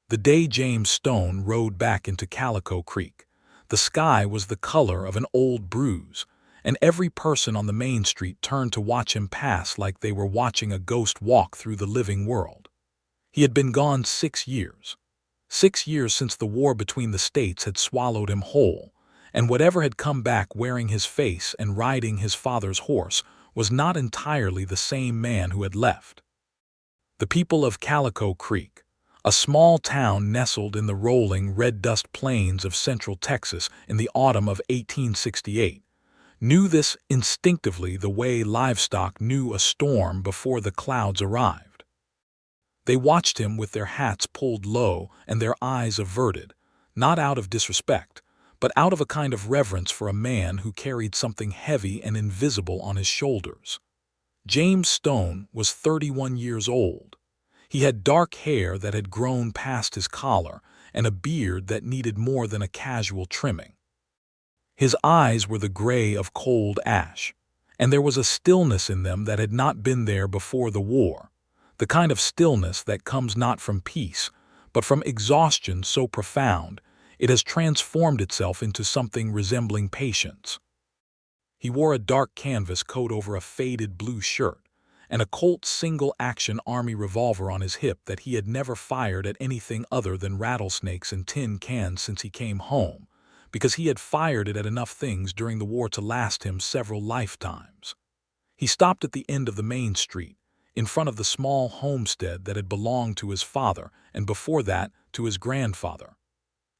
The day James Stone rode back into Calico Creek, the sky was the color of an old bruise, and every person on the main street turned to watch him pass like they were watching a ghost walk through the living world. He had been gone 6 years. 6 years since the war between the states had swallowed him whole, and whatever had come back wearing his face and riding his father's horse was not entirely the same man who had left. The people of Calico Creek, a small town nestled in the rolling red dust plains of central Texas in the autumn of 1868, knew this instinctively the way livestock knew a storm before the clouds arrived. They watched him with their hats pulled low and their eyes averted, not out of disrespect, but out of a kind of reverence for a man who carried something heavy and invisible on his shoulders. James Stone was 31 years old. He had dark hair that had grown past his collar and a beard that needed more than a casual trimming. His eyes were the gray of cold ash, and there was a stillness in them that had not been there before the war, the kind of stillness that comes not from peace, but from exhaustion so profound it has transformed itself into something resembling patience. He wore a dark canvas coat over a faded blue shirt, and a Colt single-action Army revolver on his hip that he had never fired at anything other than rattlesnakes and tin cans since he came home, because he had fired it at enough things during the war to last him several lifetimes. He stopped at the end of the main street, in front of the small homestead that had belonged to his father and before that to his grandfather.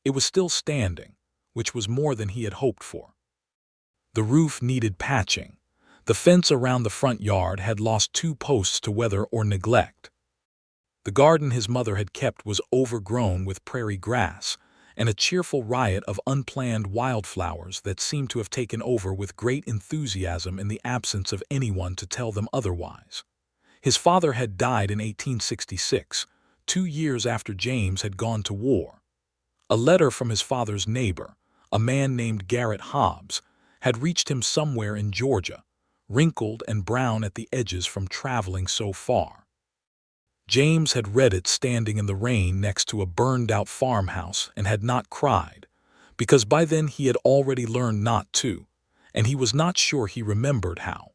It was still standing, which was more than he had hoped for. The roof needed patching. The fence around the front yard had lost 2 posts to weather or neglect. The garden his mother had kept was overgrown with prairie grass and a cheerful riot of unplanned wildflowers that seemed to have taken over with great enthusiasm in the absence of anyone to tell them otherwise. His father had died in 1866, 2 years after James had gone to war. A letter from his father's neighbor, a man named Garrett Hobbs, had reached him somewhere in Georgia, wrinkled and brown at the edges from traveling so far. James had read it standing in the rain next to a burned-out farmhouse and had not cried, because by then he had already learned not to, and he was not sure he remembered how.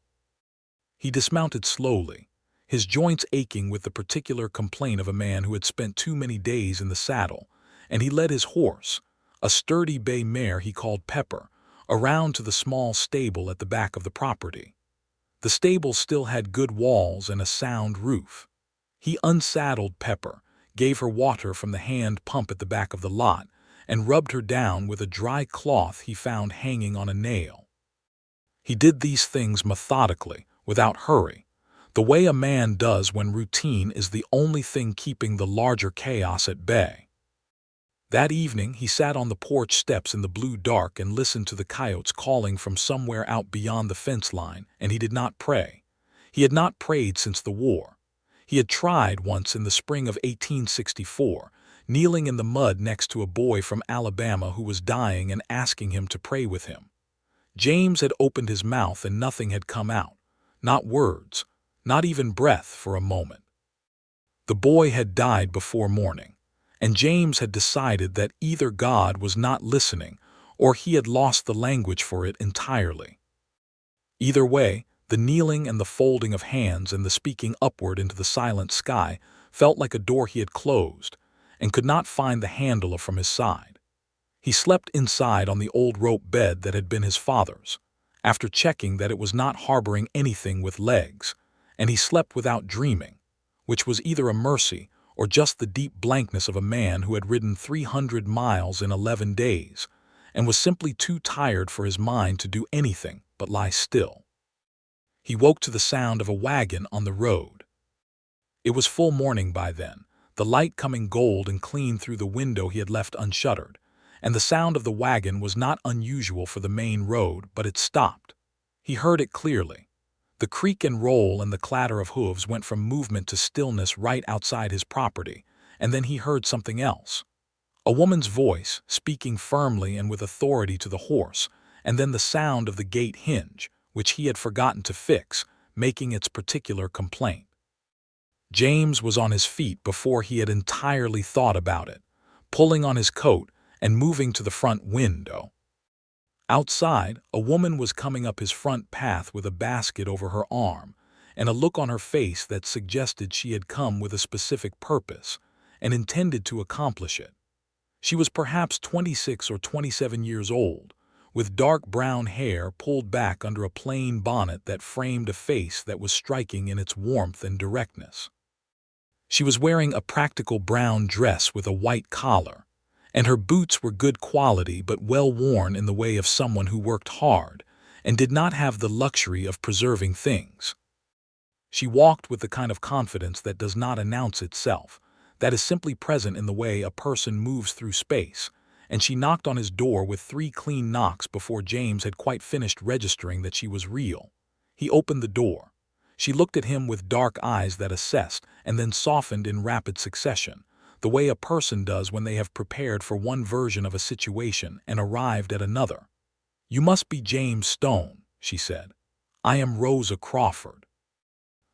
He dismounted slowly, his joints aching with the particular complaint of a man who had spent too many days in the saddle, and he led his horse, a sturdy bay mare he called Pepper, around to the small stable at the back of the property. The stable still had good walls and a sound roof. He unsaddled Pepper, gave her water from the hand pump at the back of the lot, and rubbed her down with a dry cloth he found hanging on a nail. He did these things methodically, without hurry, the way a man does when routine is the only thing keeping the larger chaos at bay. That evening he sat on the porch steps in the blue dark and listened to the coyotes calling from somewhere out beyond the fence line, and he did not pray. He had not prayed since the war. He had tried once in the spring of 1864, kneeling in the mud next to a boy from Alabama who was dying and asking him to pray with him. James had opened his mouth and nothing had come out, not words, not even breath for a moment. The boy had died before morning, and James had decided that either God was not listening or he had lost the language for it entirely. Either way, the kneeling and the folding of hands and the speaking upward into the silent sky felt like a door he had closed and could not find the handle from his side. He slept inside on the old rope bed that had been his father's, after checking that it was not harboring anything with legs, and he slept without dreaming, which was either a mercy or just the deep blankness of a man who had ridden 300 miles in 11 days and was simply too tired for his mind to do anything but lie still. He woke to the sound of a wagon on the road. It was full morning by then, the light coming gold and clean through the window he had left unshuttered, and the sound of the wagon was not unusual for the main road, but it stopped. He heard it clearly. The creak and roll and the clatter of hooves went from movement to stillness right outside his property, and then he heard something else. A woman's voice, speaking firmly and with authority to the horse, and then the sound of the gate hinge, which he had forgotten to fix, making its particular complaint. James was on his feet before he had entirely thought about it, pulling on his coat and moving to the front window. Outside, a woman was coming up his front path with a basket over her arm and a look on her face that suggested she had come with a specific purpose and intended to accomplish it. She was perhaps 26 or 27 years old, with dark brown hair pulled back under a plain bonnet that framed a face that was striking in its warmth and directness. She was wearing a practical brown dress with a white collar, and her boots were good quality but well worn in the way of someone who worked hard and did not have the luxury of preserving things. She walked with the kind of confidence that does not announce itself, that is simply present in the way a person moves through space, and she knocked on his door with 3 clean knocks before James had quite finished registering that she was real. He opened the door. She looked at him with dark eyes that assessed and then softened in rapid succession, the way a person does when they have prepared for one version of a situation and arrived at another. "You must be James Stone," she said. "I am Rosa Crawford.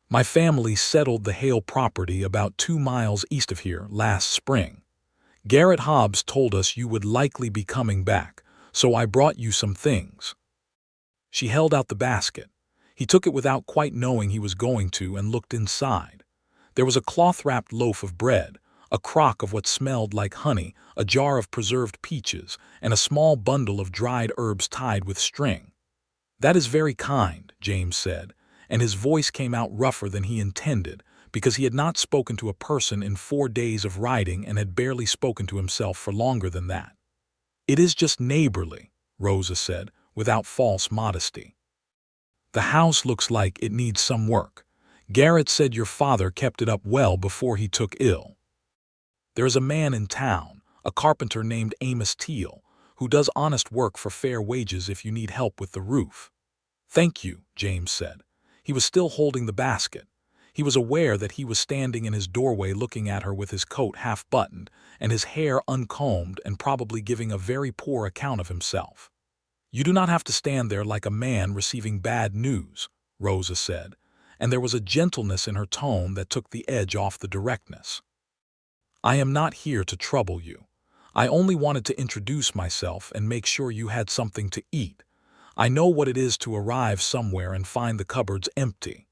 My family settled the Hale property about 2 miles east of here last spring. Garrett Hobbs told us you would likely be coming back, so I brought you some things." She held out the basket. He took it without quite knowing he was going to and looked inside. There was a cloth-wrapped loaf of bread, a crock of what smelled like honey, a jar of preserved peaches, and a small bundle of dried herbs tied with string. "That is very kind," James said, and his voice came out rougher than he intended, because he had not spoken to a person in 4 days of riding and had barely spoken to himself for longer than that. "It is just neighborly," Rosa said, without false modesty. "The house looks like it needs some work. Garrett said your father kept it up well before he took ill. There is a man in town, a carpenter named Amos Teal, who does honest work for fair wages if you need help with the roof." "Thank you," James said. He was still holding the basket. He was aware that he was standing in his doorway looking at her with his coat half-buttoned and his hair uncombed and probably giving a very poor account of himself. "You do not have to stand there like a man receiving bad news," Rosa said, and there was a gentleness in her tone that took the edge off the directness. "I am not here to trouble you. I only wanted to introduce myself and make sure you had something to eat. I know what it is to arrive somewhere and find the cupboards empty."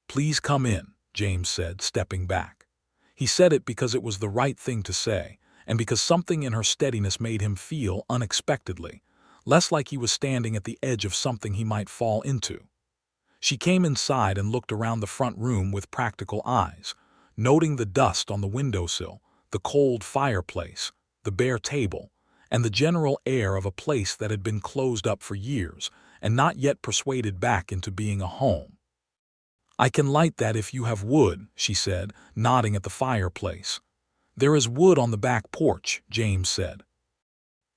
"Please come in," James said, stepping back. He said it because it was the right thing to say, and because something in her steadiness made him feel, unexpectedly, less like he was standing at the edge of something he might fall into. She came inside and looked around the front room with practical eyes, noting the dust on the windowsill, the cold fireplace, the bare table, and the general air of a place that had been closed up for years and not yet persuaded back into being a home. "I can light that if you have wood," she said, nodding at the fireplace. "There is wood on the back porch," James said.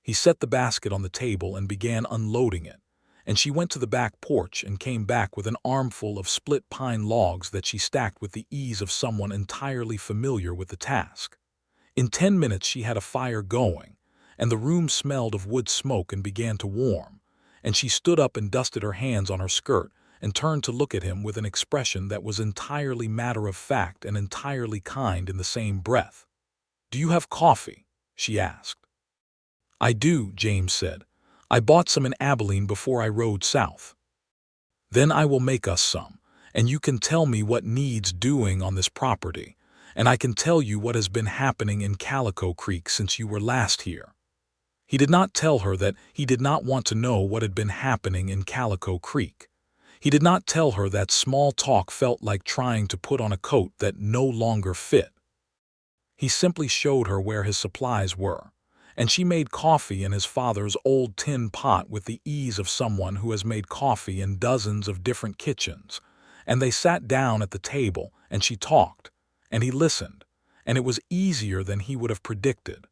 He set the basket on the table and began unloading it, and she went to the back porch and came back with an armful of split pine logs that she stacked with the ease of someone entirely familiar with the task. In 10 minutes she had a fire going, and the room smelled of wood smoke and began to warm, and she stood up and dusted her hands on her skirt and turned to look at him with an expression that was entirely matter-of-fact and entirely kind in the same breath. "Do you have coffee?" she asked. "I do," James said. "I bought some in Abilene before I rode south." "Then I will make us some, and you can tell me what needs doing on this property, and I can tell you what has been happening in Calico Creek since you were last here." He did not tell her that he did not want to know what had been happening in Calico Creek. He did not tell her that small talk felt like trying to put on a coat that no longer fit. He simply showed her where his supplies were, and she made coffee in his father's old tin pot with the ease of someone who has made coffee in dozens of different kitchens, and they sat down at the table and she talked, and he listened, and it was easier than he would have predicted.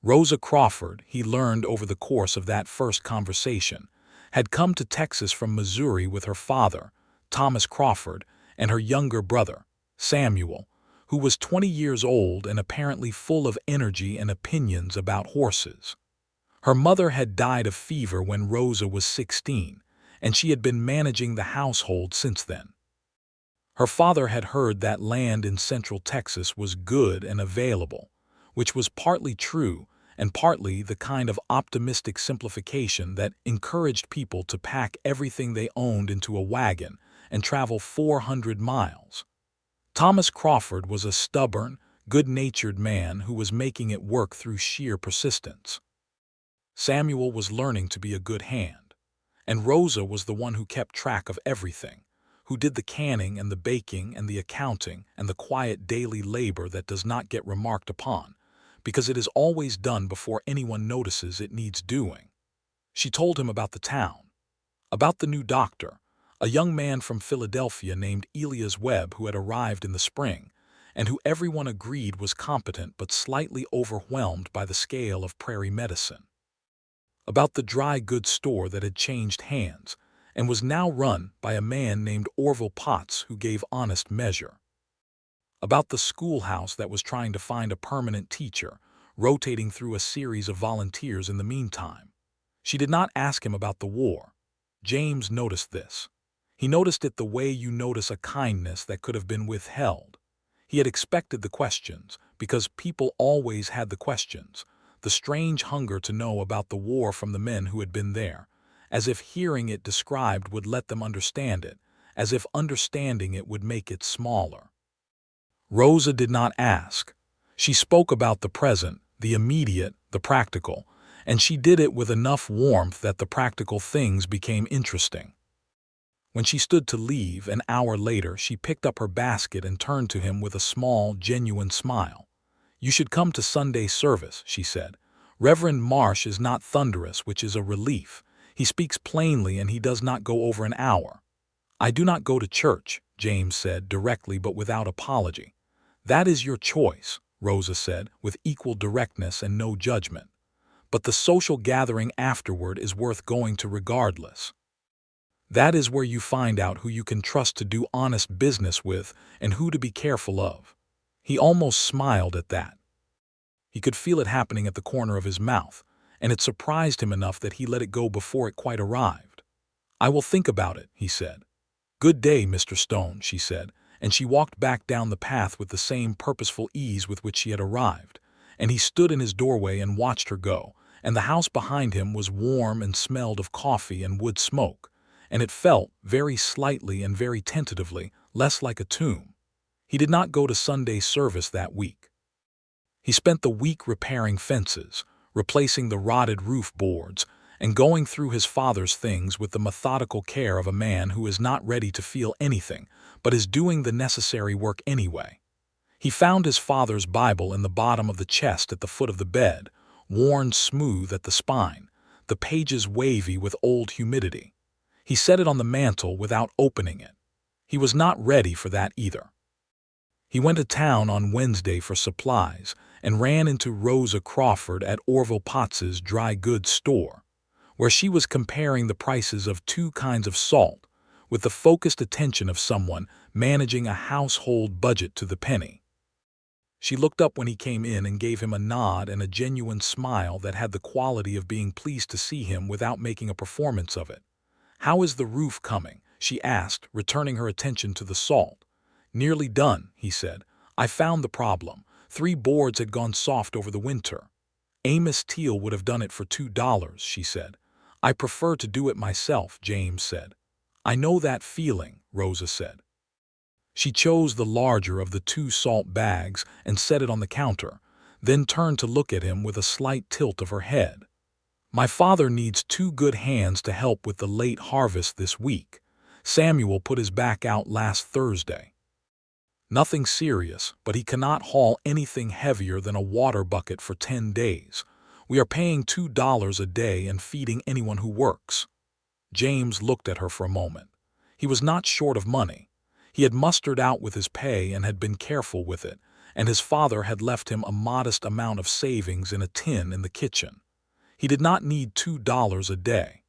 Rosa Crawford, he learned over the course of that first conversation, had come to Texas from Missouri with her father, Thomas Crawford, and her younger brother, Samuel, who was 20 years old and apparently full of energy and opinions about horses. Her mother had died of fever when Rosa was 16, and she had been managing the household since then. Her father had heard that land in central Texas was good and available, which was partly true and partly the kind of optimistic simplification that encouraged people to pack everything they owned into a wagon and travel 400 miles. Thomas Crawford was a stubborn, good-natured man who was making it work through sheer persistence. Samuel was learning to be a good hand, and Rosa was the one who kept track of everything, who did the canning and the baking and the accounting and the quiet daily labor that does not get remarked upon, because it is always done before anyone notices it needs doing. She told him about the town, about the new doctor, a young man from Philadelphia named Elias Webb who had arrived in the spring, and who everyone agreed was competent but slightly overwhelmed by the scale of prairie medicine. About the dry goods store that had changed hands and was now run by a man named Orville Potts who gave honest measure. About the schoolhouse that was trying to find a permanent teacher, rotating through a series of volunteers in the meantime. She did not ask him about the war. James noticed this. He noticed it the way you notice a kindness that could have been withheld. He had expected the questions, because people always had the questions, the strange hunger to know about the war from the men who had been there, as if hearing it described would let them understand it, as if understanding it would make it smaller. Rosa did not ask. She spoke about the present, the immediate, the practical, and she did it with enough warmth that the practical things became interesting. When she stood to leave, an hour later, she picked up her basket and turned to him with a small, genuine smile. "You should come to Sunday service," she said. "Reverend Marsh is not thunderous, which is a relief. He speaks plainly and he does not go over an hour." "I do not go to church," James said, directly but without apology. "That is your choice," Rosa said, with equal directness and no judgment. "But the social gathering afterward is worth going to regardless. That is where you find out who you can trust to do honest business with and who to be careful of." He almost smiled at that. He could feel it happening at the corner of his mouth, and it surprised him enough that he let it go before it quite arrived. "I will think about it," he said. "Good day, Mr. Stone," she said, and she walked back down the path with the same purposeful ease with which she had arrived, and he stood in his doorway and watched her go, and the house behind him was warm and smelled of coffee and wood smoke, and it felt, very slightly and very tentatively, less like a tomb. He did not go to Sunday service that week. He spent the week repairing fences, replacing the rotted roof boards, and going through his father's things with the methodical care of a man who is not ready to feel anything, but is doing the necessary work anyway. He found his father's Bible in the bottom of the chest at the foot of the bed, worn smooth at the spine, the pages wavy with old humidity. He set it on the mantel without opening it. He was not ready for that either. He went to town on Wednesday for supplies and ran into Rosa Crawford at Orville Potts's dry goods store, where she was comparing the prices of two kinds of salt with the focused attention of someone managing a household budget to the penny. She looked up when he came in and gave him a nod and a genuine smile that had the quality of being pleased to see him without making a performance of it. "How is the roof coming?" she asked, returning her attention to the salt. "Nearly done," he said. "I found the problem. 3 boards had gone soft over the winter." "Amos Teal would have done it for $2, she said. "I prefer to do it myself," James said. "I know that feeling," Rosa said. She chose the larger of the 2 salt bags and set it on the counter, then turned to look at him with a slight tilt of her head. "My father needs 2 good hands to help with the late harvest this week. Samuel put his back out last Thursday. Nothing serious, but he cannot haul anything heavier than a water bucket for 10 days. We are paying $2 a day and feeding anyone who works." James looked at her for a moment. He was not short of money. He had mustered out with his pay and had been careful with it, and his father had left him a modest amount of savings in a tin in the kitchen. He did not need $2 a day.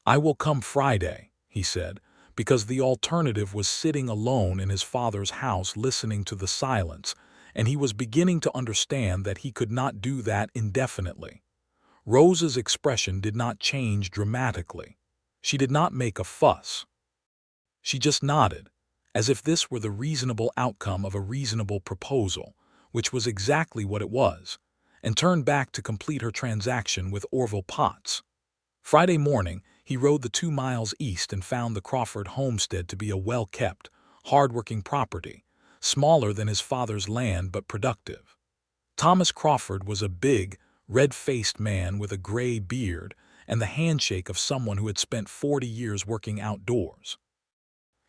"I will come Friday," he said, because the alternative was sitting alone in his father's house listening to the silence, and he was beginning to understand that he could not do that indefinitely. Rosa's expression did not change dramatically. She did not make a fuss. She just nodded, as if this were the reasonable outcome of a reasonable proposal, which was exactly what it was, and turned back to complete her transaction with Orville Potts. Friday morning, he rode the 2 miles east and found the Crawford homestead to be a well-kept, hard-working property, smaller than his father's land but productive. Thomas Crawford was a big, red-faced man with a gray beard and the handshake of someone who had spent 40 years working outdoors.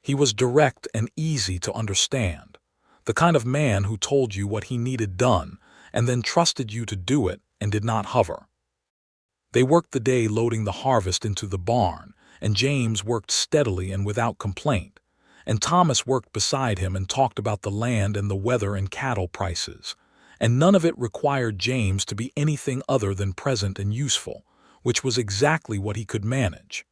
He was direct and easy to understand, the kind of man who told you what he needed done and then trusted you to do it and did not hover. They worked the day loading the harvest into the barn, and James worked steadily and without complaint, and Thomas worked beside him and talked about the land and the weather and cattle prices, and none of it required James to be anything other than present and useful, which was exactly what he could manage.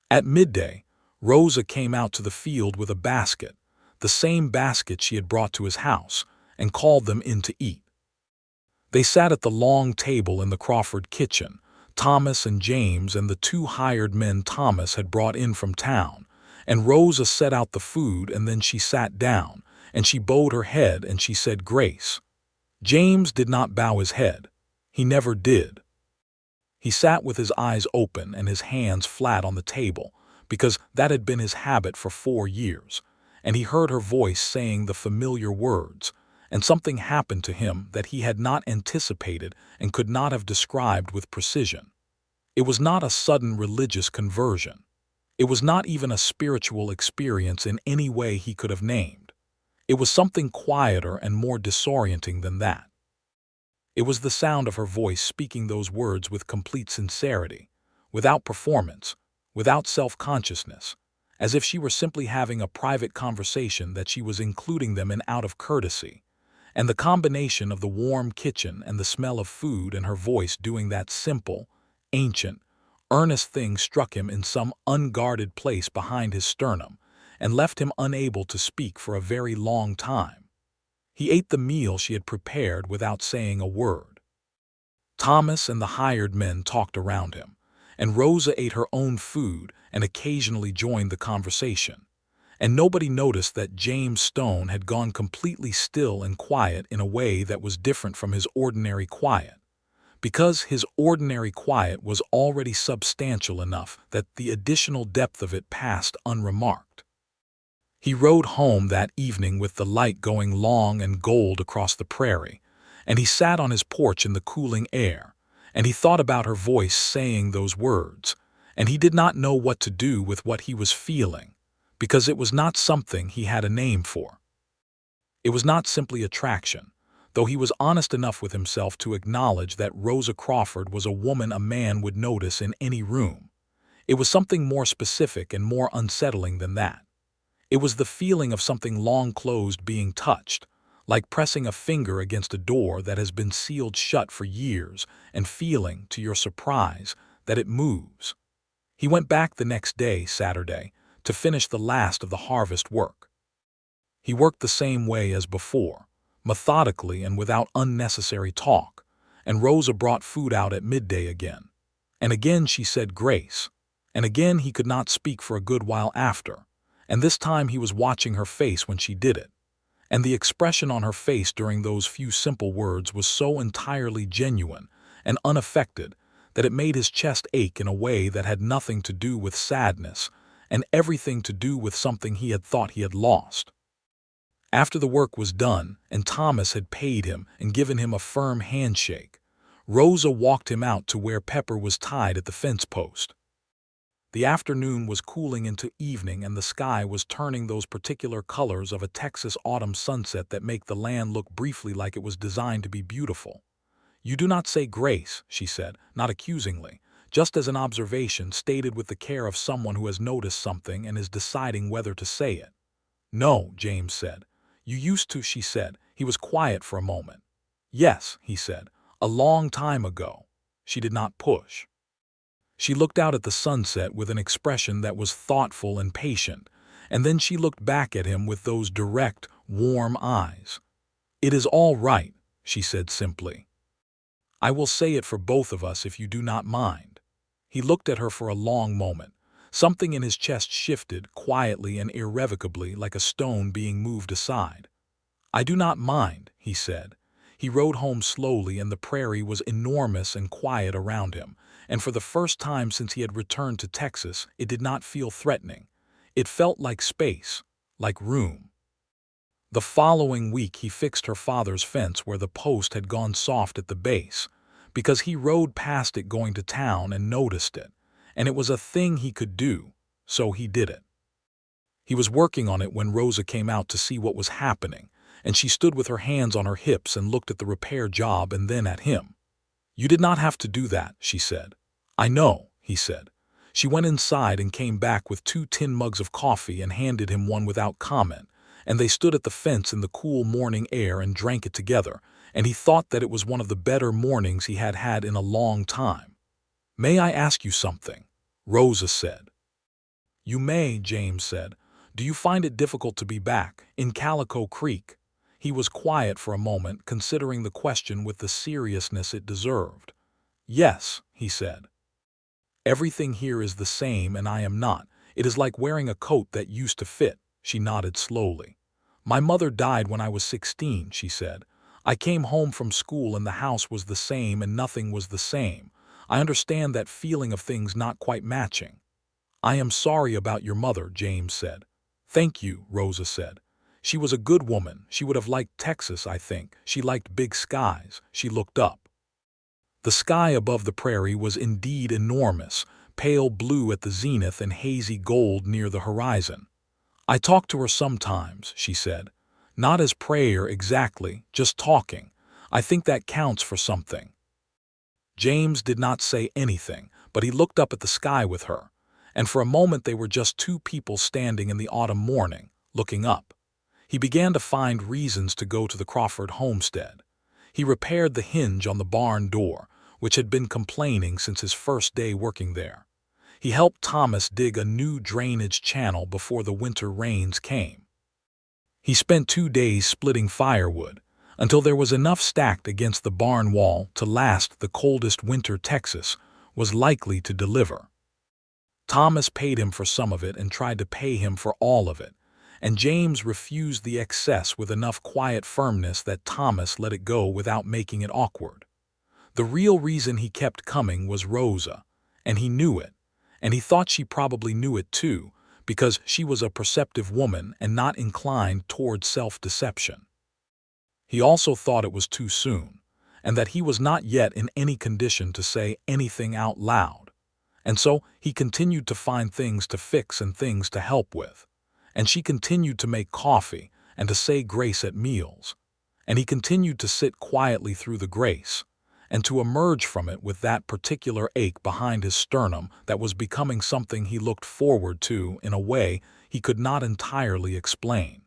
At midday, Rosa came out to the field with a basket, the same basket she had brought to his house, and called them in to eat. They sat at the long table in the Crawford kitchen, Thomas and James and the 2 hired men Thomas had brought in from town, and Rosa set out the food and then she sat down, and she bowed her head and she said grace. James did not bow his head. He never did. He sat with his eyes open and his hands flat on the table, because that had been his habit for 4 years, and he heard her voice saying the familiar words, and something happened to him that he had not anticipated and could not have described with precision. It was not a sudden religious conversion. It was not even a spiritual experience in any way he could have named. It was something quieter and more disorienting than that. It was the sound of her voice speaking those words with complete sincerity, without performance, without self-consciousness, as if she were simply having a private conversation that she was including them in out of courtesy. And the combination of the warm kitchen and the smell of food and her voice doing that simple, ancient, earnest thing struck him in some unguarded place behind his sternum and left him unable to speak for a very long time. He ate the meal she had prepared without saying a word. Thomas and the hired men talked around him, and Rosa ate her own food and occasionally joined the conversation. And nobody noticed that James Stone had gone completely still and quiet in a way that was different from his ordinary quiet, because his ordinary quiet was already substantial enough that the additional depth of it passed unremarked. He rode home that evening with the light going long and gold across the prairie, and he sat on his porch in the cooling air, and he thought about her voice saying those words, and he did not know what to do with what he was feeling, because it was not something he had a name for. It was not simply attraction, though he was honest enough with himself to acknowledge that Rosa Crawford was a woman a man would notice in any room. It was something more specific and more unsettling than that. It was the feeling of something long closed being touched, like pressing a finger against a door that has been sealed shut for years and feeling, to your surprise, that it moves. He went back the next day, Saturday, to finish the last of the harvest work. He worked the same way as before, methodically and without unnecessary talk, and Rosa brought food out at midday again. And again she said grace, and again he could not speak for a good while after, and this time he was watching her face when she did it, and the expression on her face during those few simple words was so entirely genuine and unaffected that it made his chest ache in a way that had nothing to do with sadness and everything to do with something he had thought he had lost. After the work was done and Thomas had paid him and given him a firm handshake, Rosa walked him out to where Pepper was tied at the fence post. The afternoon was cooling into evening and the sky was turning those particular colors of a Texas autumn sunset that make the land look briefly like it was designed to be beautiful. "You do not say grace," she said, not accusingly, just as an observation stated with the care of someone who has noticed something and is deciding whether to say it. "No," James said. "You used to," she said. He was quiet for a moment. "Yes," he said, "a long time ago." She did not push. She looked out at the sunset with an expression that was thoughtful and patient, and then she looked back at him with those direct, warm eyes. "It is all right," she said simply. "I will say it for both of us if you do not mind." He looked at her for a long moment, Something in his chest shifted, quietly and irrevocably, like a stone being moved aside. "I do not mind," he said. He rode home slowly, and the prairie was enormous and quiet around him, and for the first time since he had returned to Texas, it did not feel threatening. It felt like space, like room. The following week he fixed her father's fence where the post had gone soft at the base, because he rode past it going to town and noticed it, and it was a thing he could do, so he did it. He was working on it when Rosa came out to see what was happening, and she stood with her hands on her hips and looked at the repair job and then at him. "You did not have to do that," she said. "I know," he said. She went inside and came back with 2 tin mugs of coffee and handed him one without comment, and they stood at the fence in the cool morning air and drank it together, and he thought that it was one of the better mornings he had had in a long time. "May I ask you something?" Rosa said. "You may," James said. "Do you find it difficult to be back in Calico Creek?" He was quiet for a moment, considering the question with the seriousness it deserved. "Yes," he said. "Everything here is the same and I am not. It is like wearing a coat that used to fit." She nodded slowly. "My mother died when I was 16, she said. "I came home from school and the house was the same and nothing was the same. I understand that feeling of things not quite matching." "I am sorry about your mother," James said. "Thank you," Rosa said. "She was a good woman. She would have liked Texas, I think. She liked big skies." She looked up. The sky above the prairie was indeed enormous, pale blue at the zenith and hazy gold near the horizon. "I talk to her sometimes," she said. "Not as prayer exactly, just talking. I think that counts for something." James did not say anything, but he looked up at the sky with her, and for a moment they were just 2 people standing in the autumn morning, looking up. He began to find reasons to go to the Crawford homestead. He repaired the hinge on the barn door, which had been complaining since his first day working there. He helped Thomas dig a new drainage channel before the winter rains came. He spent 2 days splitting firewood, until there was enough stacked against the barn wall to last the coldest winter Texas was likely to deliver. Thomas paid him for some of it and tried to pay him for all of it, and James refused the excess with enough quiet firmness that Thomas let it go without making it awkward. The real reason he kept coming was Rosa, and he knew it, and he thought she probably knew it too, because she was a perceptive woman and not inclined toward self-deception. He also thought it was too soon, and that he was not yet in any condition to say anything out loud, and so he continued to find things to fix and things to help with, and she continued to make coffee and to say grace at meals, and he continued to sit quietly through the grace, and to emerge from it with that particular ache behind his sternum that was becoming something he looked forward to in a way he could not entirely explain.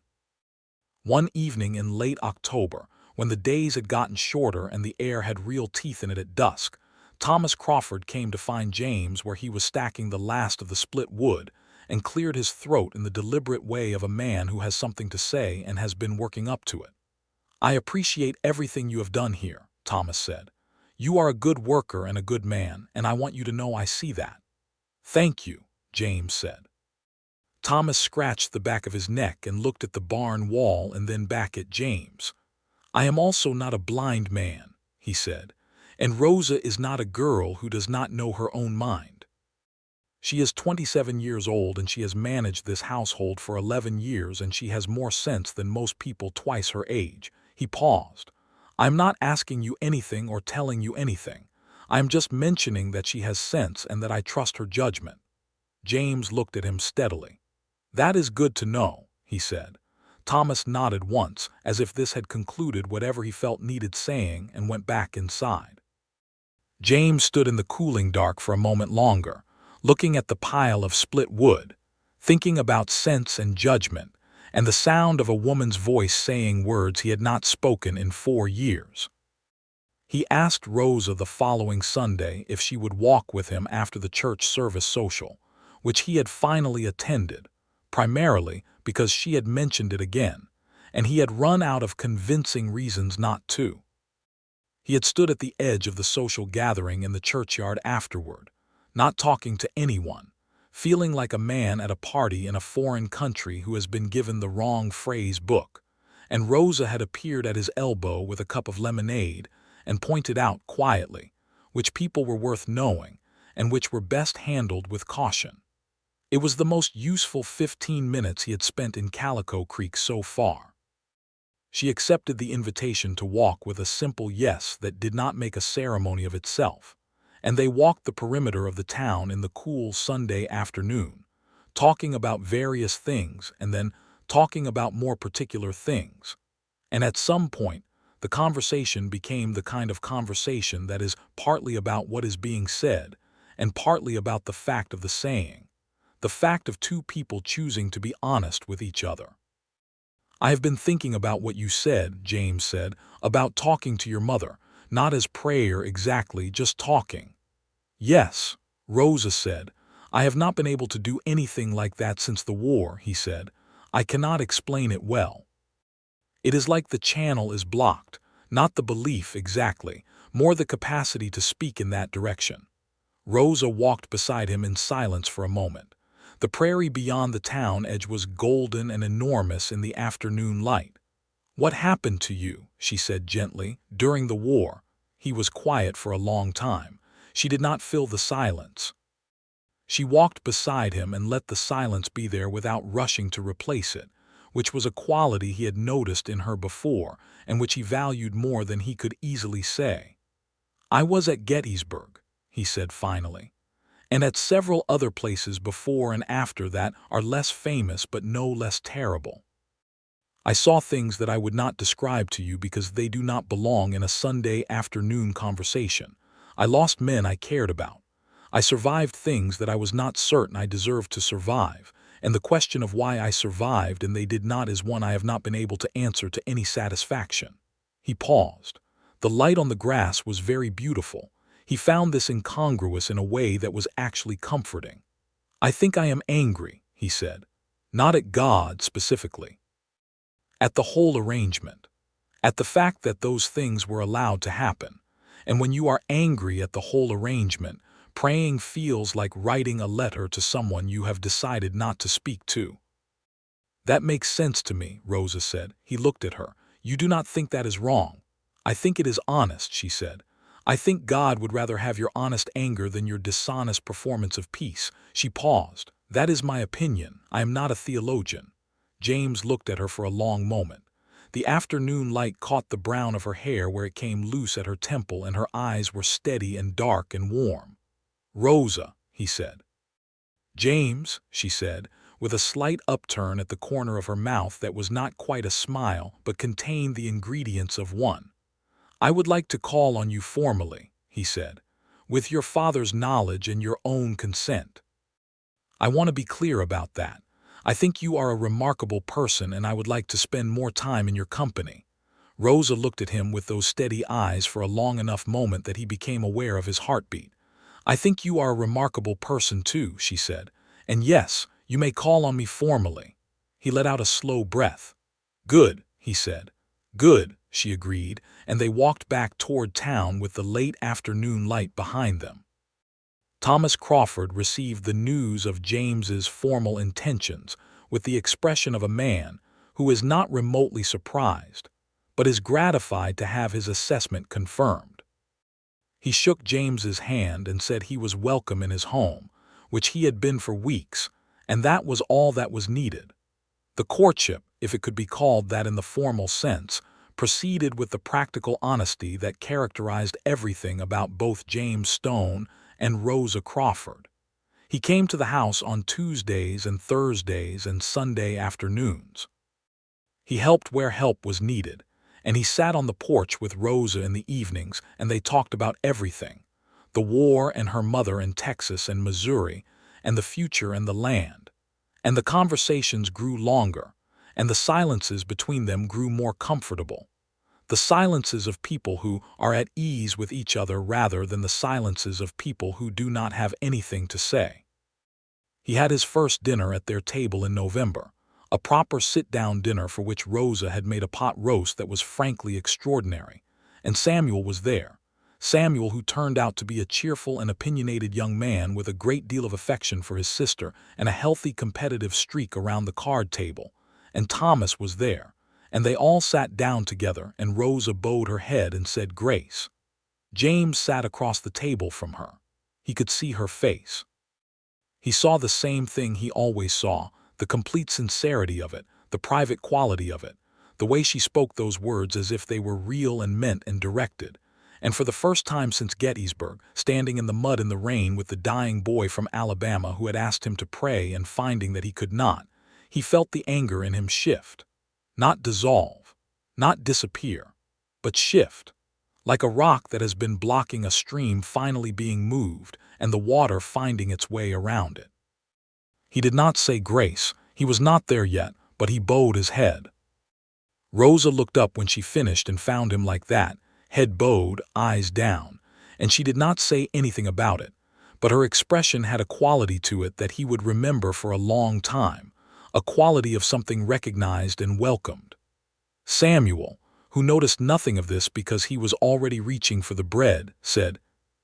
One evening in late October, when the days had gotten shorter and the air had real teeth in it at dusk, Thomas Crawford came to find James where he was stacking the last of the split wood and cleared his throat in the deliberate way of a man who has something to say and has been working up to it. "I appreciate everything you have done here," Thomas said. "You are a good worker and a good man, and I want you to know I see that." "Thank you," James said. Thomas scratched the back of his neck and looked at the barn wall and then back at James. "I am also not a blind man," he said, "and Rosa is not a girl who does not know her own mind. She is 27 years old and she has managed this household for 11 years and she has more sense than most people twice her age." He paused. "I am not asking you anything or telling you anything. I am just mentioning that she has sense and that I trust her judgment." James looked at him steadily. "That is good to know," he said. Thomas nodded once, as if this had concluded whatever he felt needed saying, and went back inside. James stood in the cooling dark for a moment longer, looking at the pile of split wood, thinking about sense and judgment, and the sound of a woman's voice saying words he had not spoken in 4 years. He asked Rosa the following Sunday if she would walk with him after the church service social, which he had finally attended, primarily because she had mentioned it again, and he had run out of convincing reasons not to. He had stood at the edge of the social gathering in the churchyard afterward, not talking to anyone, feeling like a man at a party in a foreign country who has been given the wrong phrase book. And Rosa had appeared at his elbow with a cup of lemonade and pointed out quietly which people were worth knowing and which were best handled with caution. It was the most useful 15 minutes he had spent in Calico Creek so far. She accepted the invitation to walk with a simple yes that did not make a ceremony of itself, and they walked the perimeter of the town in the cool Sunday afternoon, talking about various things and then talking about more particular things. And at some point, the conversation became the kind of conversation that is partly about what is being said and partly about the fact of the saying, the fact of two people choosing to be honest with each other. "I have been thinking about what you said," James said, "about talking to your mother, not as prayer exactly, just talking." "Yes," Rosa said. "I have not been able to do anything like that since the war," he said. "I cannot explain it well. It is like the channel is blocked, not the belief exactly, more the capacity to speak in that direction." Rosa walked beside him in silence for a moment. The prairie beyond the town edge was golden and enormous in the afternoon light. "What happened to you?" she said gently. "During the war." He was quiet for a long time. She did not fill the silence. She walked beside him and let the silence be there without rushing to replace it, which was a quality he had noticed in her before and which he valued more than he could easily say. "I was at Gettysburg," he said finally, "and at several other places before and after that are less famous but no less terrible. I saw things that I would not describe to you because they do not belong in a Sunday afternoon conversation. I lost men I cared about. I survived things that I was not certain I deserved to survive, and the question of why I survived and they did not is one I have not been able to answer to any satisfaction." He paused. The light on the grass was very beautiful. He found this incongruous in a way that was actually comforting. "I think I am angry," he said. "Not at God specifically. At the whole arrangement. At the fact that those things were allowed to happen. And when you are angry at the whole arrangement, praying feels like writing a letter to someone you have decided not to speak to." "That makes sense to me," Rosa said. He looked at her. "You do not think that is wrong?" "I think it is honest," she said. "I think God would rather have your honest anger than your dishonest performance of peace." She paused. "That is my opinion. I am not a theologian." James looked at her for a long moment. The afternoon light caught the brown of her hair where it came loose at her temple, and her eyes were steady and dark and warm. "Rosa," he said. "James," she said, with a slight upturn at the corner of her mouth that was not quite a smile but contained the ingredients of one. "I would like to call on you formally," he said, "with your father's knowledge and your own consent. I want to be clear about that. I think you are a remarkable person and I would like to spend more time in your company." Rosa looked at him with those steady eyes for a long enough moment that he became aware of his heartbeat. "I think you are a remarkable person too," she said. "And yes, you may call on me formally." He let out a slow breath. "Good," he said. "Good," she agreed, and they walked back toward town with the late afternoon light behind them. Thomas Crawford received the news of James's formal intentions with the expression of a man who is not remotely surprised, but is gratified to have his assessment confirmed. He shook James's hand and said he was welcome in his home, which he had been for weeks, and that was all that was needed. The courtship, if it could be called that in the formal sense, proceeded with the practical honesty that characterized everything about both James Stone and Rosa Crawford. He came to the house on Tuesdays and Thursdays and Sunday afternoons. He helped where help was needed, and he sat on the porch with Rosa in the evenings, and they talked about everything: the war and her mother in Texas and Missouri, and the future and the land. And the conversations grew longer, and the silences between them grew more comfortable. The silences of people who are at ease with each other rather than the silences of people who do not have anything to say. He had his first dinner at their table in November, a proper sit-down dinner for which Rosa had made a pot roast that was frankly extraordinary, and Samuel was there. Samuel, who turned out to be a cheerful and opinionated young man with a great deal of affection for his sister and a healthy competitive streak around the card table, and Thomas was there, and they all sat down together, and Rosa bowed her head and said grace. James sat across the table from her. He could see her face. He saw the same thing he always saw, the complete sincerity of it, the private quality of it, the way she spoke those words as if they were real and meant and directed. And for the first time since Gettysburg, standing in the mud in the rain with the dying boy from Alabama who had asked him to pray and finding that he could not, he felt the anger in him shift. Not dissolve, not disappear, but shift. Like a rock that has been blocking a stream finally being moved and the water finding its way around it. He did not say grace, he was not there yet, but he bowed his head. Rosa looked up when she finished and found him like that, head bowed, eyes down, and she did not say anything about it, but her expression had a quality to it that he would remember for a long time, a quality of something recognized and welcomed. Samuel, who noticed nothing of this because he was already reaching for the bread, said,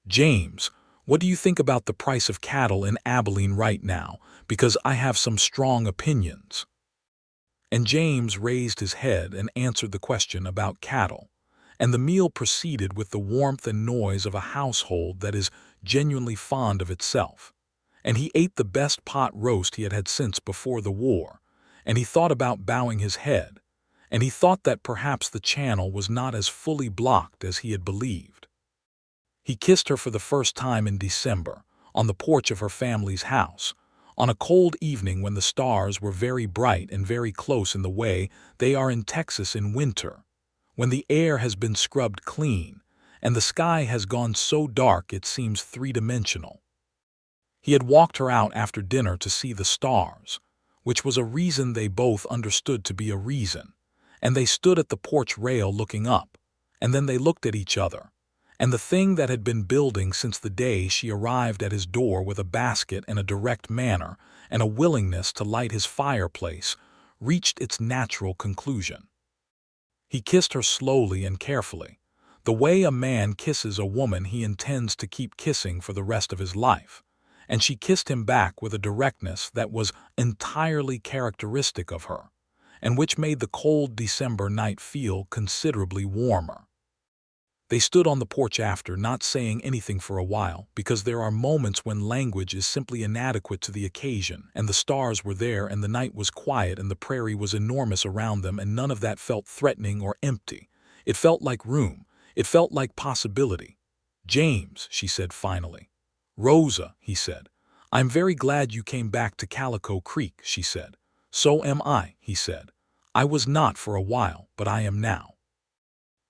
"James, what do you think about the price of cattle in Abilene right now, because I have some strong opinions?" And James raised his head and answered the question about cattle, and the meal proceeded with the warmth and noise of a household that is genuinely fond of itself. And he ate the best pot roast he had had since before the war, and he thought about bowing his head, and he thought that perhaps the channel was not as fully blocked as he had believed. He kissed her for the first time in December, on the porch of her family's house, on a cold evening when the stars were very bright and very close in the way they are in Texas in winter, when the air has been scrubbed clean, and the sky has gone so dark it seems three-dimensional. He had walked her out after dinner to see the stars, which was a reason they both understood to be a reason, and they stood at the porch rail looking up, and then they looked at each other, and the thing that had been building since the day she arrived at his door with a basket and a direct manner and a willingness to light his fireplace reached its natural conclusion. He kissed her slowly and carefully, the way a man kisses a woman he intends to keep kissing for the rest of his life, and she kissed him back with a directness that was entirely characteristic of her, and which made the cold December night feel considerably warmer. They stood on the porch after, not saying anything for a while, because there are moments when language is simply inadequate to the occasion, and the stars were there and the night was quiet and the prairie was enormous around them, and none of that felt threatening or empty. It felt like room. It felt like possibility. "James," she said finally. "Rosa," he said. "I'm very glad you came back to Calico Creek," she said. "So am I," he said. "I was not for a while, but I am now."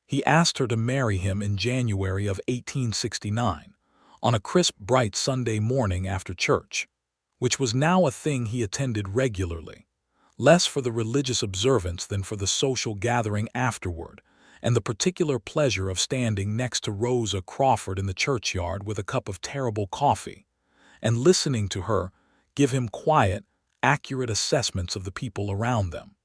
He asked her to marry him in January of 1869, on a crisp, bright Sunday morning after church, which was now a thing he attended regularly, less for the religious observance than for the social gathering afterward, and the particular pleasure of standing next to Rosa Crawford in the churchyard with a cup of terrible coffee, and listening to her give him quiet, accurate assessments of the people around them.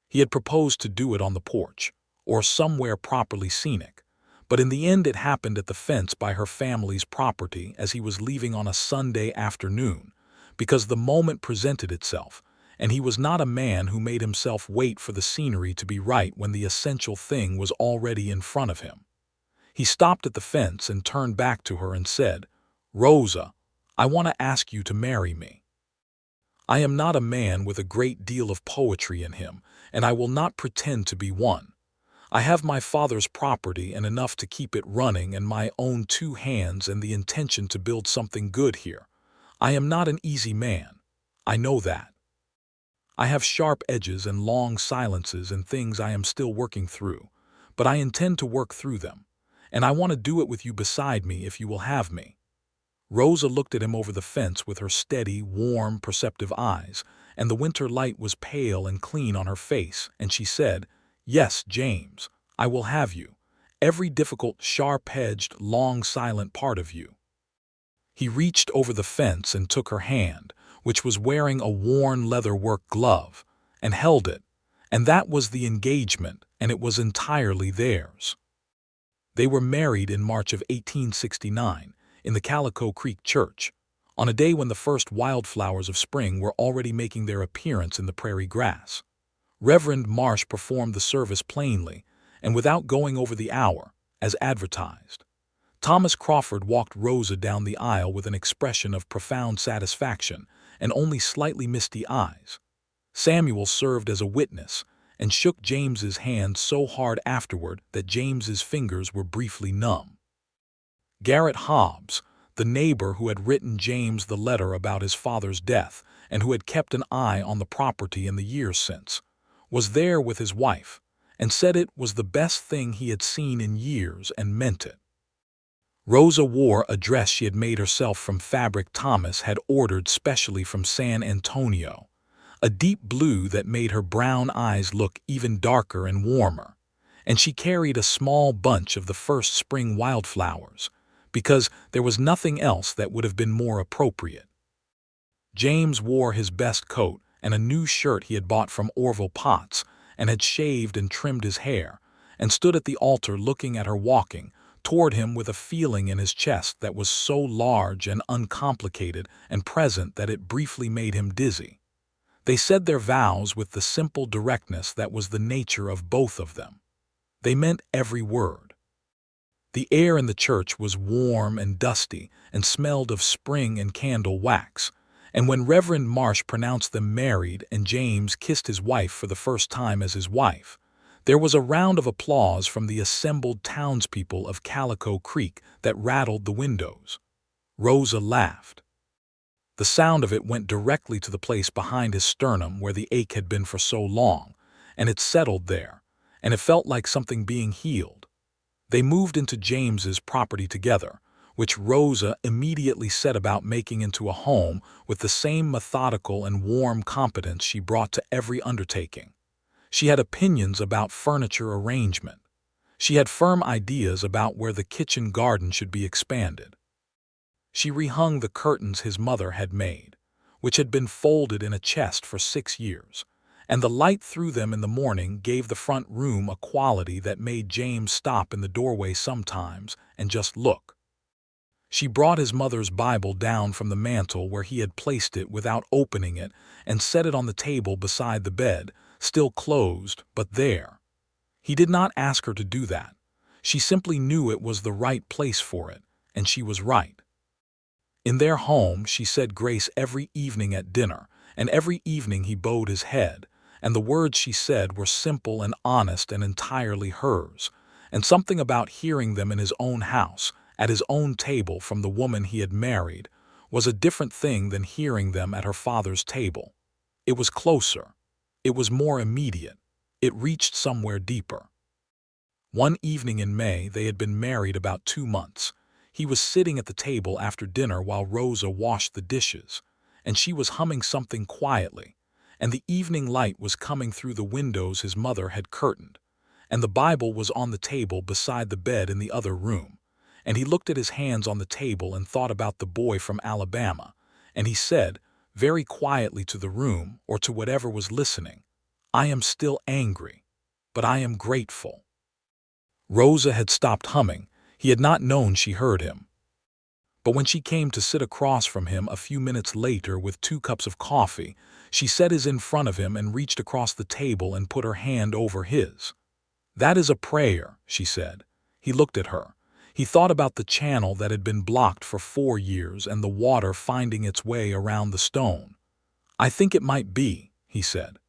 He had proposed to do it on the porch, or somewhere properly scenic, but in the end it happened at the fence by her family's property as he was leaving on a Sunday afternoon, because the moment presented itself, and he was not a man who made himself wait for the scenery to be right when the essential thing was already in front of him. He stopped at the fence and turned back to her and said, "Rosa, I want to ask you to marry me. I am not a man with a great deal of poetry in him, and I will not pretend to be one. I have my father's property and enough to keep it running and my own 2 hands and the intention to build something good here. I am not an easy man. I know that. I have sharp edges and long silences and things I am still working through, but I intend to work through them, and I want to do it with you beside me if you will have me." Rosa looked at him over the fence with her steady, warm, perceptive eyes, and the winter light was pale and clean on her face, and she said, "Yes, James, I will have you, every difficult, sharp-edged, long, silent part of you." He reached over the fence and took her hand, which was wearing a worn leather-work glove, and held it, and that was the engagement, and it was entirely theirs. They were married in March of 1869 in the Calico Creek church, on a day when the first wildflowers of spring were already making their appearance in the prairie grass. Reverend Marsh performed the service plainly and without going over the hour, as advertised. Thomas Crawford walked Rosa down the aisle with an expression of profound satisfaction and only slightly misty eyes. Samuel served as a witness and shook James's hand so hard afterward that James's fingers were briefly numb. Garrett Hobbs, the neighbor who had written James the letter about his father's death and who had kept an eye on the property in the years since, was there with his wife and said it was the best thing he had seen in years and meant it. Rosa wore a dress she had made herself from fabric Thomas had ordered specially from San Antonio, a deep blue that made her brown eyes look even darker and warmer, and she carried a small bunch of the first spring wildflowers, because there was nothing else that would have been more appropriate. James wore his best coat and a new shirt he had bought from Orville Potts, and had shaved and trimmed his hair, and stood at the altar looking at her walking toward him with a feeling in his chest that was so large and uncomplicated and present that it briefly made him dizzy. They said their vows with the simple directness that was the nature of both of them. They meant every word. The air in the church was warm and dusty and smelled of spring and candle wax, and when Reverend Marsh pronounced them married and James kissed his wife for the first time as his wife, there was a round of applause from the assembled townspeople of Calico Creek that rattled the windows. Rosa laughed. The sound of it went directly to the place behind his sternum where the ache had been for so long, and it settled there, and it felt like something being healed. They moved into James's property together, which Rosa immediately set about making into a home with the same methodical and warm competence she brought to every undertaking. She had opinions about furniture arrangement. She had firm ideas about where the kitchen garden should be expanded. She rehung the curtains his mother had made, which had been folded in a chest for 6 years, and the light through them in the morning gave the front room a quality that made James stop in the doorway sometimes and just look. She brought his mother's Bible down from the mantel where he had placed it without opening it and set it on the table beside the bed, still closed, but there. He did not ask her to do that. She simply knew it was the right place for it, and she was right. In their home, she said grace every evening at dinner, and every evening he bowed his head, and the words she said were simple and honest and entirely hers, and something about hearing them in his own house, at his own table from the woman he had married, was a different thing than hearing them at her father's table. It was closer. It was more immediate. It reached somewhere deeper. One evening in May, they had been married about 2 months. He was sitting at the table after dinner while Rosa washed the dishes, and she was humming something quietly, and the evening light was coming through the windows his mother had curtained, and the Bible was on the table beside the bed in the other room, and he looked at his hands on the table and thought about the boy from Alabama, and he said, very quietly to the room or to whatever was listening, "I am still angry, but I am grateful." Rosa had stopped humming. He had not known she heard him. But when she came to sit across from him a few minutes later with 2 cups of coffee, she set his in front of him and reached across the table and put her hand over his. "That is a prayer," she said. He looked at her. He thought about the channel that had been blocked for 4 years and the water finding its way around the stone. "I think it might be," he said.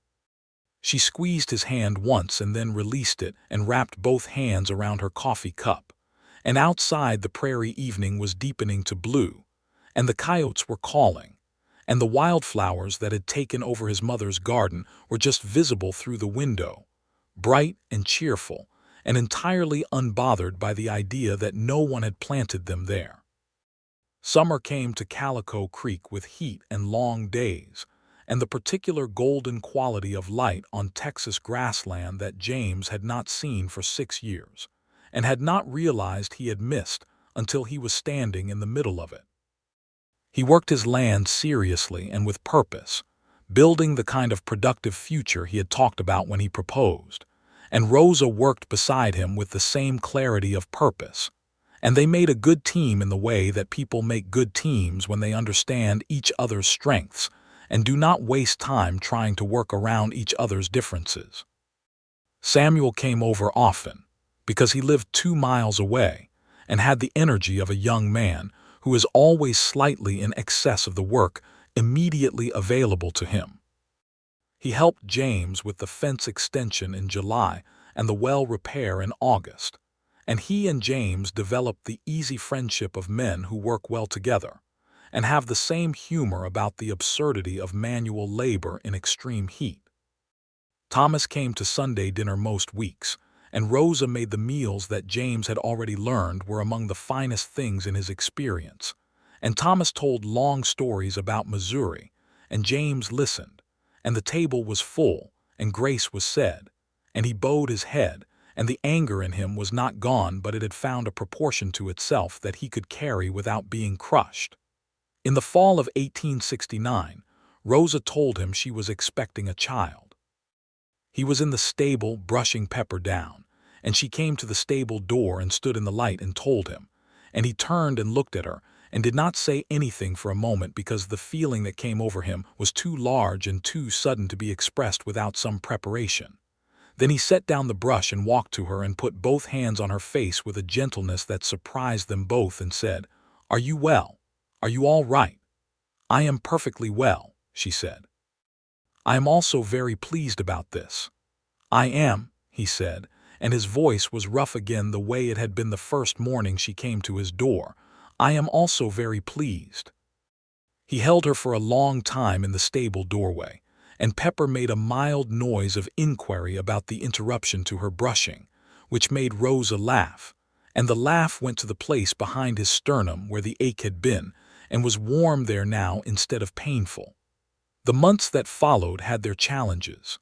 She squeezed his hand once and then released it and wrapped both hands around her coffee cup. And outside the prairie evening was deepening to blue, and the coyotes were calling, and the wildflowers that had taken over his mother's garden were just visible through the window, bright and cheerful, and entirely unbothered by the idea that no one had planted them there. Summer came to Calico Creek with heat and long days, and the particular golden quality of light on Texas grassland that James had not seen for 6 years, and had not realized he had missed until he was standing in the middle of it. He worked his land seriously and with purpose, building the kind of productive future he had talked about when he proposed, and Rosa worked beside him with the same clarity of purpose. And they made a good team in the way that people make good teams when they understand each other's strengths and do not waste time trying to work around each other's differences. Samuel came over often because he lived 2 miles away and had the energy of a young man who is always slightly in excess of the work immediately available to him. He helped James with the fence extension in July and the well repair in August, and he and James developed the easy friendship of men who work well together and have the same humor about the absurdity of manual labor in extreme heat. Thomas came to Sunday dinner most weeks, and Rosa made the meals that James had already learned were among the finest things in his experience. And Thomas told long stories about Missouri, and James listened, and the table was full, and grace was said, and he bowed his head, and the anger in him was not gone, but it had found a proportion to itself that he could carry without being crushed. In the fall of 1869, Rosa told him she was expecting a child. He was in the stable brushing Pepper down, and she came to the stable door and stood in the light and told him, and he turned and looked at her and did not say anything for a moment because the feeling that came over him was too large and too sudden to be expressed without some preparation. Then he set down the brush and walked to her and put both hands on her face with a gentleness that surprised them both and said, "Are you well? Are you all right?" "I am perfectly well," she said. "I am also very pleased about this." "I am," he said, and his voice was rough again the way it had been the first morning she came to his door. "I am also very pleased." He held her for a long time in the stable doorway, and Pepper made a mild noise of inquiry about the interruption to her brushing, which made Rosa laugh, and the laugh went to the place behind his sternum where the ache had been, and was warm there now instead of painful. The months that followed had their challenges.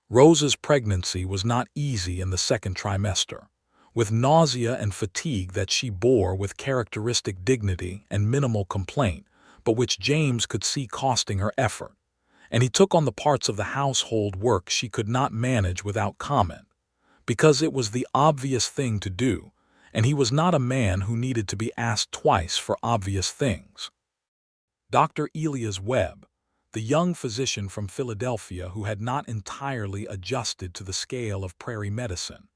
Rosa's pregnancy was not easy in the second trimester, with nausea and fatigue that she bore with characteristic dignity and minimal complaint, but which James could see costing her effort, and he took on the parts of the household work she could not manage without comment, because it was the obvious thing to do, and he was not a man who needed to be asked twice for obvious things. Dr. Elias Webb, the young physician from Philadelphia who had not entirely adjusted to the scale of prairie medicine,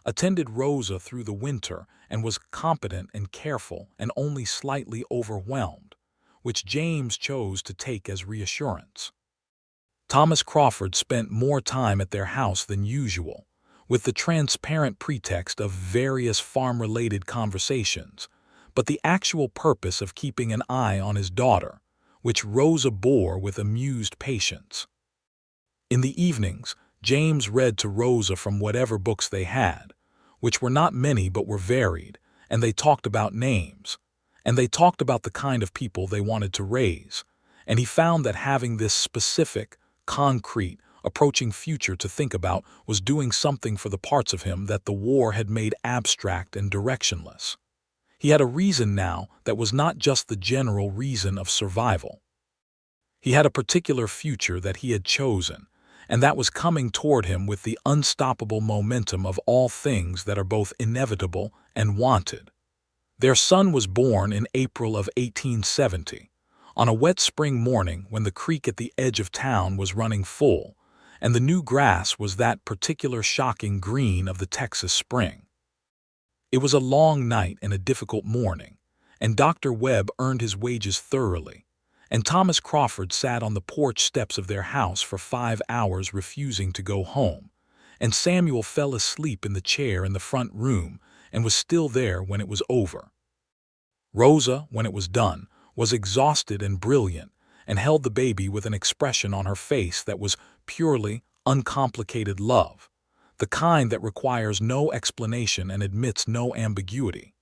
attended Rosa through the winter and was competent and careful and only slightly overwhelmed, which James chose to take as reassurance. Thomas Crawford spent more time at their house than usual, with the transparent pretext of various farm-related conversations, but the actual purpose of keeping an eye on his daughter, which Rosa bore with amused patience. In the evenings, James read to Rosa from whatever books they had, which were not many but were varied, and they talked about names, and they talked about the kind of people they wanted to raise, and he found that having this specific, concrete, approaching future to think about was doing something for the parts of him that the war had made abstract and directionless. He had a reason now that was not just the general reason of survival. He had a particular future that he had chosen, and that was coming toward him with the unstoppable momentum of all things that are both inevitable and wanted. Their son was born in April of 1870, on a wet spring morning when the creek at the edge of town was running full, and the new grass was that particular shocking green of the Texas spring. It was a long night and a difficult morning, and Dr. Webb earned his wages thoroughly, and Thomas Crawford sat on the porch steps of their house for 5 hours refusing to go home, and Samuel fell asleep in the chair in the front room and was still there when it was over. Rosa, when it was done, was exhausted and brilliant, and held the baby with an expression on her face that was purely, uncomplicated love, the kind that requires no explanation and admits no ambiguity.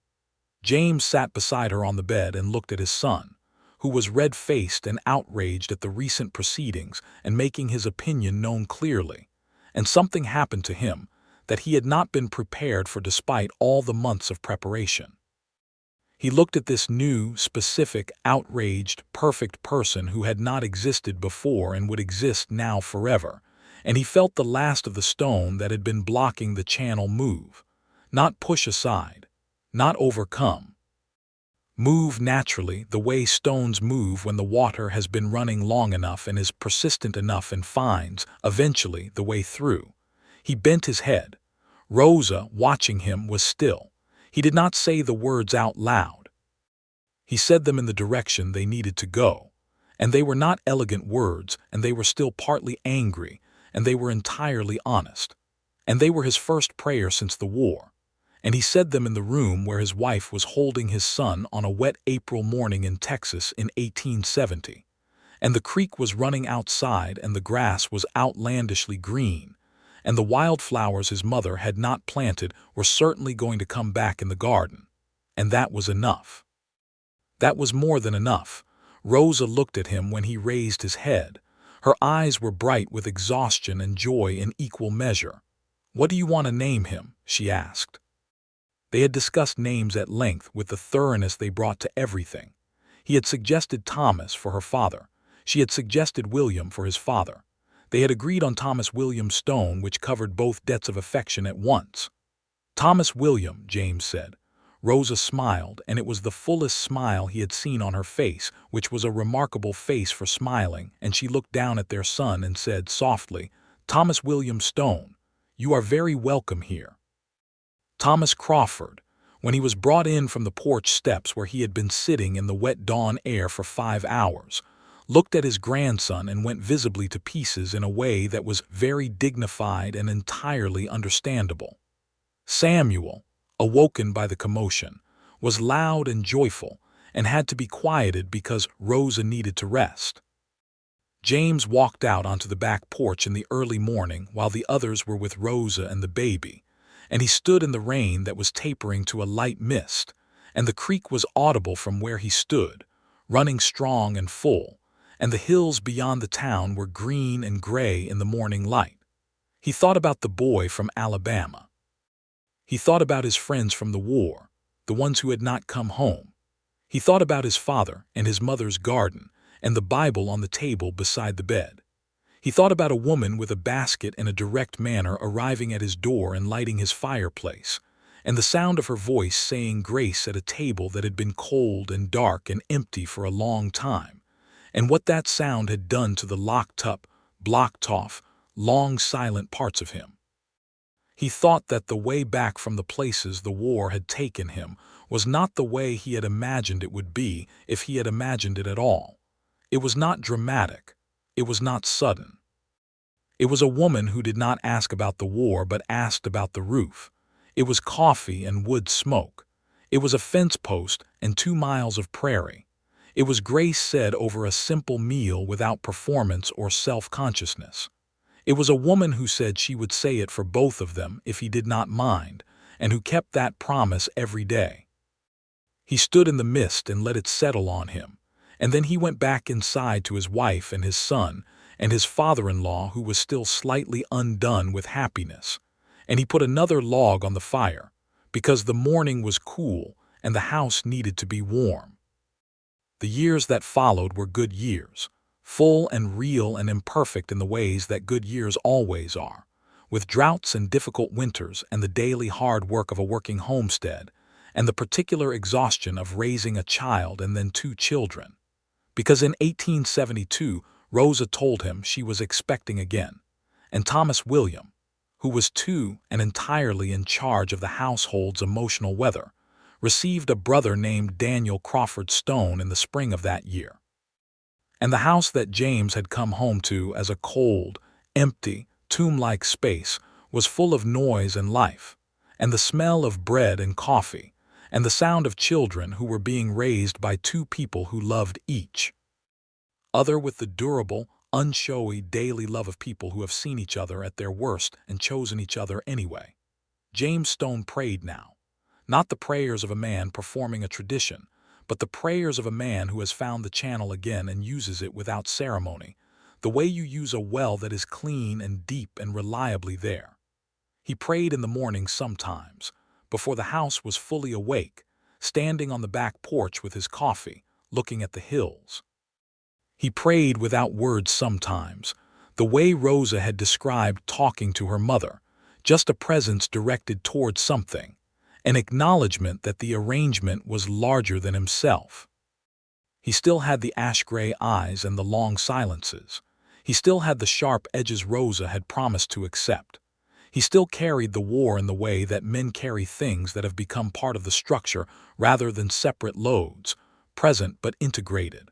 James sat beside her on the bed and looked at his son, who was red-faced and outraged at the recent proceedings and making his opinion known clearly, and something happened to him that he had not been prepared for despite all the months of preparation. He looked at this new, specific, outraged, perfect person who had not existed before and would exist now forever, and he felt the last of the stone that had been blocking the channel move. Not push aside, not overcome. Move naturally, the way stones move when the water has been running long enough and is persistent enough and finds, eventually, the way through. He bent his head. Rosa, watching him, was still. He did not say the words out loud. He said them in the direction they needed to go. And they were not elegant words, and they were still partly angry, and they were entirely honest. And they were his first prayer since the war. And he said them in the room where his wife was holding his son on a wet April morning in Texas in 1870. And the creek was running outside, and the grass was outlandishly green, and the wildflowers his mother had not planted were certainly going to come back in the garden. And that was enough. That was more than enough. Rosa looked at him when he raised his head. Her eyes were bright with exhaustion and joy in equal measure. "What do you want to name him?" she asked. They had discussed names at length with the thoroughness they brought to everything. He had suggested Thomas for her father. She had suggested William for his father. They had agreed on Thomas William Stone, which covered both debts of affection at once. "Thomas William," James said. Rosa smiled, and it was the fullest smile he had seen on her face, which was a remarkable face for smiling, and she looked down at their son and said softly, "Thomas William Stone, you are very welcome here." Thomas Crawford, when he was brought in from the porch steps where he had been sitting in the wet dawn air for 5 hours, looked at his grandson and went visibly to pieces in a way that was very dignified and entirely understandable. Samuel, awoken by the commotion, was loud and joyful and had to be quieted because Rosa needed to rest. James walked out onto the back porch in the early morning while the others were with Rosa and the baby, and he stood in the rain that was tapering to a light mist, and the creek was audible from where he stood, running strong and full, and the hills beyond the town were green and gray in the morning light. He thought about the boy from Alabama. He thought about his friends from the war, the ones who had not come home. He thought about his father and his mother's garden and the Bible on the table beside the bed. He thought about a woman with a basket in a direct manner arriving at his door and lighting his fireplace, and the sound of her voice saying grace at a table that had been cold and dark and empty for a long time, and what that sound had done to the locked-up, blocked-off, long silent parts of him. He thought that the way back from the places the war had taken him was not the way he had imagined it would be, if he had imagined it at all. It was not dramatic. It was not sudden. It was a woman who did not ask about the war but asked about the roof. It was coffee and wood smoke. It was a fence post and 2 miles of prairie. It was grace said over a simple meal without performance or self-consciousness. It was a woman who said she would say it for both of them if he did not mind, and who kept that promise every day. He stood in the mist and let it settle on him, and then he went back inside to his wife and his son and his father-in-law, who was still slightly undone with happiness, and he put another log on the fire, because the morning was cool and the house needed to be warm. The years that followed were good years, full and real and imperfect in the ways that good years always are, with droughts and difficult winters and the daily hard work of a working homestead, and the particular exhaustion of raising a child and then 2 children. Because in 1872, Rosa told him she was expecting again, and Thomas William, who was 2 and entirely in charge of the household's emotional weather, received a brother named Daniel Crawford Stone in the spring of that year. And the house that James had come home to as a cold, empty, tomb-like space was full of noise and life, and the smell of bread and coffee, and the sound of children who were being raised by 2 people who loved each other with the durable, unshowy daily love of people who have seen each other at their worst and chosen each other anyway. James Stone prayed now, not the prayers of a man performing a tradition, but the prayers of a man who has found the channel again and uses it without ceremony, the way you use a well that is clean and deep and reliably there. He prayed in the morning sometimes, before the house was fully awake, standing on the back porch with his coffee, looking at the hills. He prayed without words sometimes, the way Rosa had described talking to her mother, just a presence directed toward something, an acknowledgement that the arrangement was larger than himself. He still had the ash-gray eyes and the long silences. He still had the sharp edges Rosa had promised to accept. He still carried the war in the way that men carry things that have become part of the structure rather than separate loads, present but integrated.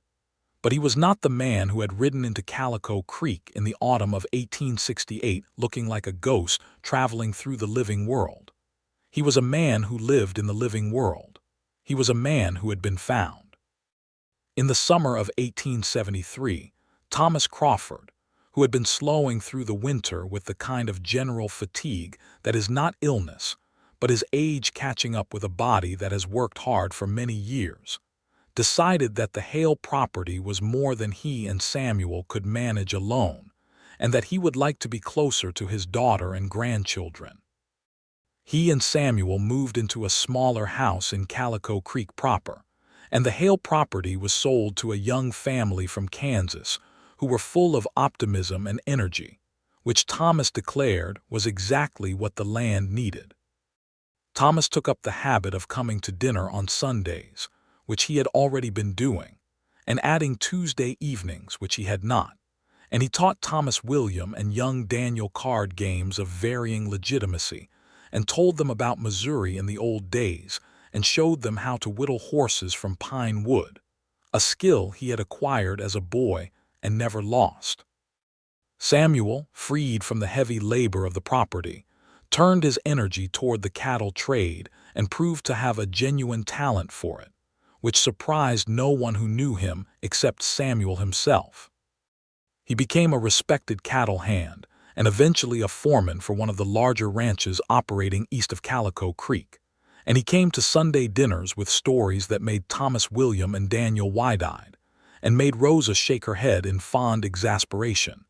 But he was not the man who had ridden into Calico Creek in the autumn of 1868 looking like a ghost traveling through the living world. He was a man who lived in the living world. He was a man who had been found. In the summer of 1873, Thomas Crawford, who had been slowing through the winter with the kind of general fatigue that is not illness, but is age catching up with a body that has worked hard for many years, decided that the Hale property was more than he and Samuel could manage alone, and that he would like to be closer to his daughter and grandchildren. He and Samuel moved into a smaller house in Calico Creek proper, and the Hale property was sold to a young family from Kansas who were full of optimism and energy, which Thomas declared was exactly what the land needed. Thomas took up the habit of coming to dinner on Sundays, which he had already been doing, and adding Tuesday evenings, which he had not, and he taught Thomas William and young Daniel card games of varying legitimacy, and told them about Missouri in the old days, and showed them how to whittle horses from pine wood, a skill he had acquired as a boy and never lost. Samuel, freed from the heavy labor of the property, turned his energy toward the cattle trade and proved to have a genuine talent for it, which surprised no one who knew him except Samuel himself. He became a respected cattle hand and eventually a foreman for one of the larger ranches operating east of Calico Creek, and he came to Sunday dinners with stories that made Thomas William and Daniel wide-eyed, and made Rosa shake her head in fond exasperation,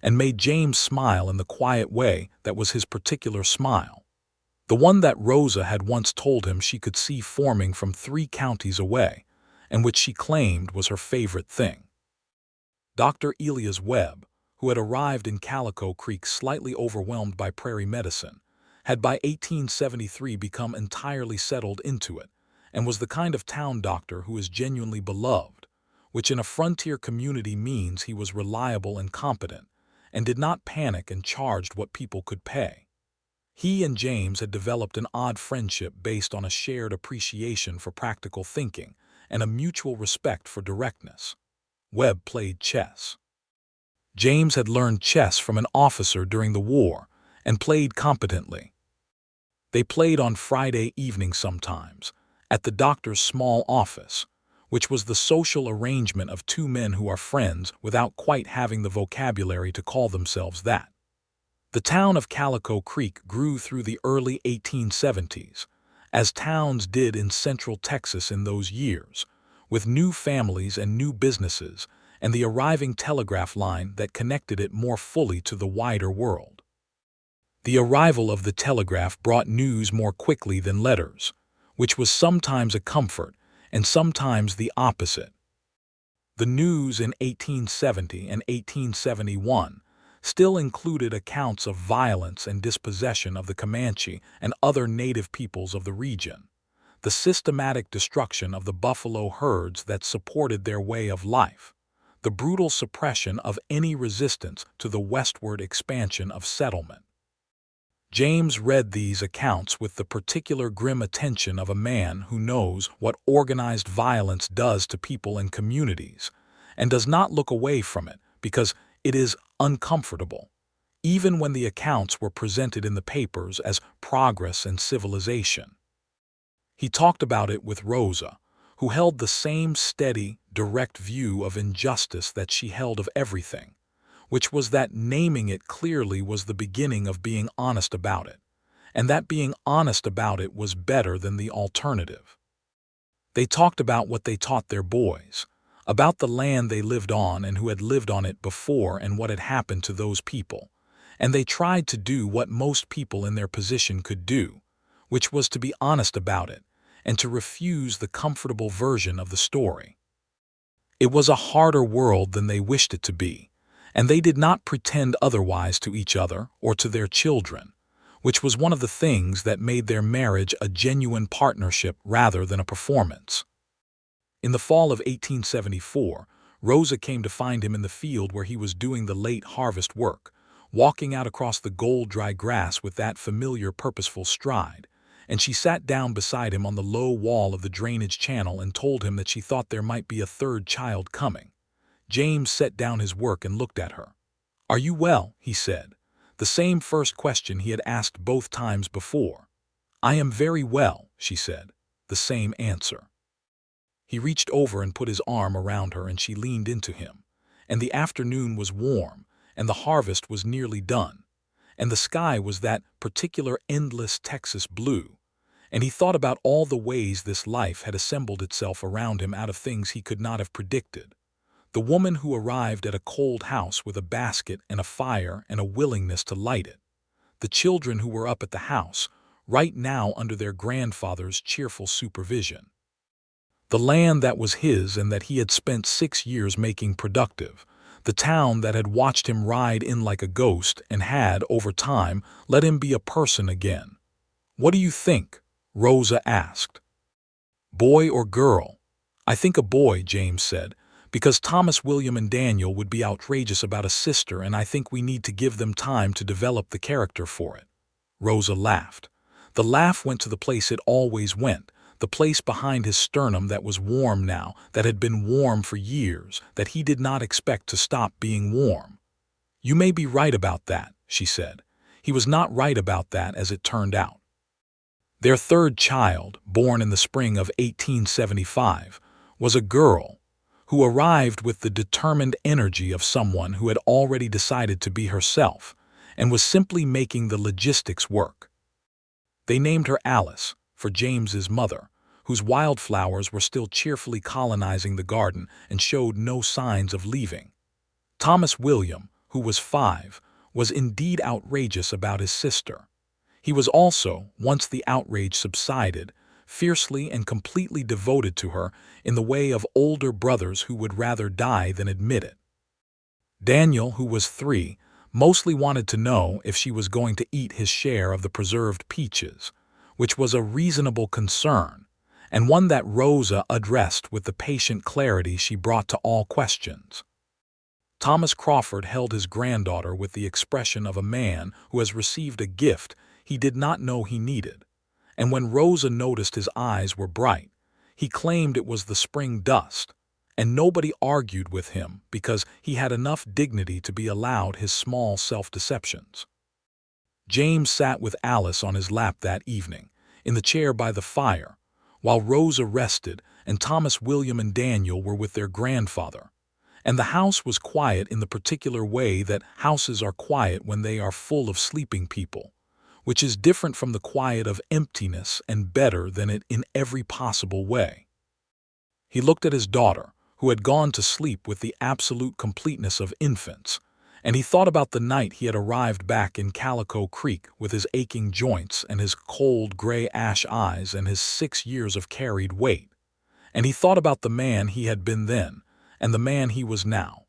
and made James smile in the quiet way that was his particular smile, the one that Rosa had once told him she could see forming from 3 counties away, and which she claimed was her favorite thing. Dr. Elias Webb, who had arrived in Calico Creek slightly overwhelmed by prairie medicine, had by 1873 become entirely settled into it, and was the kind of town doctor who is genuinely beloved, which in a frontier community means he was reliable and competent, and did not panic and charged what people could pay. He and James had developed an odd friendship based on a shared appreciation for practical thinking and a mutual respect for directness. Webb played chess. James had learned chess from an officer during the war and played competently. They played on Friday evenings sometimes, at the doctor's small office, which was the social arrangement of 2 men who are friends without quite having the vocabulary to call themselves that. The town of Calico Creek grew through the early 1870s, as towns did in central Texas in those years, with new families and new businesses and the arriving telegraph line that connected it more fully to the wider world. The arrival of the telegraph brought news more quickly than letters, which was sometimes a comfort and sometimes the opposite. The news in 1870 and 1871 still included accounts of violence and dispossession of the Comanche and other native peoples of the region, the systematic destruction of the buffalo herds that supported their way of life, the brutal suppression of any resistance to the westward expansion of settlement. James read these accounts with the particular grim attention of a man who knows what organized violence does to people and communities, and does not look away from it because it is uncomfortable, even when the accounts were presented in the papers as progress and civilization. He talked about it with Rosa, who held the same steady, direct view of injustice that she held of everything, which was that naming it clearly was the beginning of being honest about it, and that being honest about it was better than the alternative. They talked about what they taught their boys, about the land they lived on and who had lived on it before and what had happened to those people, and they tried to do what most people in their position could do, which was to be honest about it and to refuse the comfortable version of the story. It was a harder world than they wished it to be, and they did not pretend otherwise to each other or to their children, which was one of the things that made their marriage a genuine partnership rather than a performance. In the fall of 1874, Rosa came to find him in the field where he was doing the late harvest work, walking out across the gold-dry grass with that familiar purposeful stride, and she sat down beside him on the low wall of the drainage channel and told him that she thought there might be a third child coming. James set down his work and looked at her. "Are you well?" he said, the same first question he had asked both times before. "I am very well," she said, the same answer. He reached over and put his arm around her and she leaned into him, and the afternoon was warm, and the harvest was nearly done, and the sky was that particular endless Texas blue, and he thought about all the ways this life had assembled itself around him out of things he could not have predicted. The woman who arrived at a cold house with a basket and a fire and a willingness to light it. The children who were up at the house, right now under their grandfather's cheerful supervision. The land that was his and that he had spent 6 years making productive. The town that had watched him ride in like a ghost and had, over time, let him be a person again. "What do you think?" Rosa asked. "Boy or girl?" "I think a boy," James said, "because Thomas, William, and Daniel would be outrageous about a sister, and I think we need to give them time to develop the character for it." Rosa laughed. The laugh went to the place it always went, the place behind his sternum that was warm now, that had been warm for years, that he did not expect to stop being warm. "You may be right about that," she said. He was not right about that, as it turned out. Their third child, born in the spring of 1875, was a girl who arrived with the determined energy of someone who had already decided to be herself and was simply making the logistics work. They named her Alice, for James's mother, whose wildflowers were still cheerfully colonizing the garden and showed no signs of leaving. Thomas William, who was 5, was indeed outrageous about his sister. He was also, once the outrage subsided, fiercely and completely devoted to her in the way of older brothers who would rather die than admit it. Daniel, who was 3, mostly wanted to know if she was going to eat his share of the preserved peaches, which was a reasonable concern, and one that Rosa addressed with the patient clarity she brought to all questions. Thomas Crawford held his granddaughter with the expression of a man who has received a gift he did not know he needed, and when Rosa noticed his eyes were bright, he claimed it was the spring dust, and nobody argued with him because he had enough dignity to be allowed his small self-deceptions. James sat with Alice on his lap that evening, in the chair by the fire, while Rosa rested and Thomas, William, and Daniel were with their grandfather. And the house was quiet in the particular way that houses are quiet when they are full of sleeping people, which is different from the quiet of emptiness and better than it in every possible way. He looked at his daughter, who had gone to sleep with the absolute completeness of infants, and he thought about the night he had arrived back in Calico Creek with his aching joints and his cold gray ash eyes and his 6 years of carried weight. And he thought about the man he had been then and the man he was now.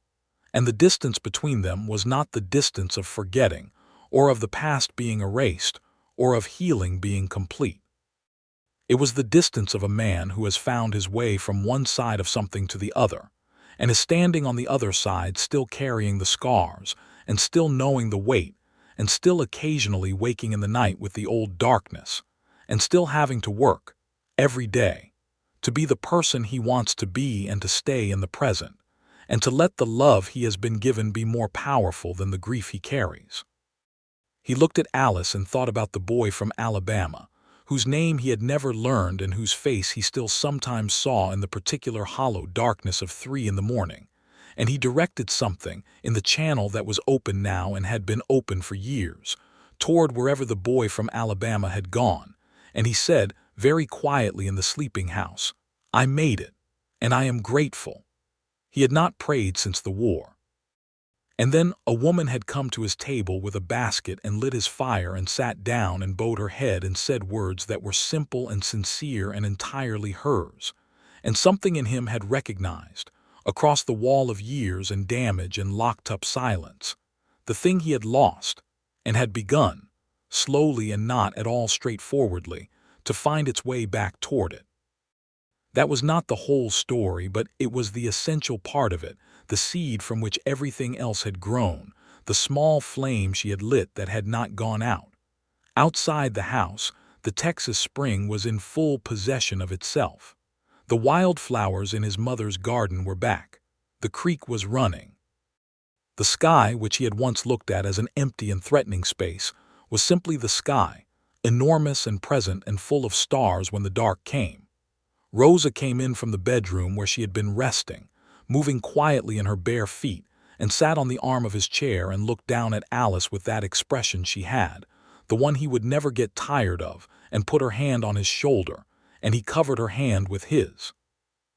And the distance between them was not the distance of forgetting, or of the past being erased, or of healing being complete. It was the distance of a man who has found his way from one side of something to the other, and is standing on the other side still carrying the scars, and still knowing the weight, and still occasionally waking in the night with the old darkness, and still having to work, every day, to be the person he wants to be and to stay in the present, and to let the love he has been given be more powerful than the grief he carries. He looked at Alice and thought about the boy from Alabama, whose name he had never learned and whose face he still sometimes saw in the particular hollow darkness of 3 in the morning, and he directed something, in the channel that was open now and had been open for years, toward wherever the boy from Alabama had gone, and he said, very quietly in the sleeping house, "I made it, and I am grateful." He had not prayed since the war. And then a woman had come to his table with a basket and lit his fire and sat down and bowed her head and said words that were simple and sincere and entirely hers, and something in him had recognized, across the wall of years and damage and locked-up silence. The thing he had lost, and had begun, slowly and not at all straightforwardly, to find its way back toward it. That was not the whole story, but it was the essential part of it, the seed from which everything else had grown, the small flame she had lit that had not gone out. Outside the house, the Texas spring was in full possession of itself. The wildflowers in his mother's garden were back. The creek was running. The sky, which he had once looked at as an empty and threatening space, was simply the sky, enormous and present and full of stars when the dark came. Rosa came in from the bedroom where she had been resting, moving quietly in her bare feet, and sat on the arm of his chair and looked down at Alice with that expression she had, the one he would never get tired of, and put her hand on his shoulder, and he covered her hand with his.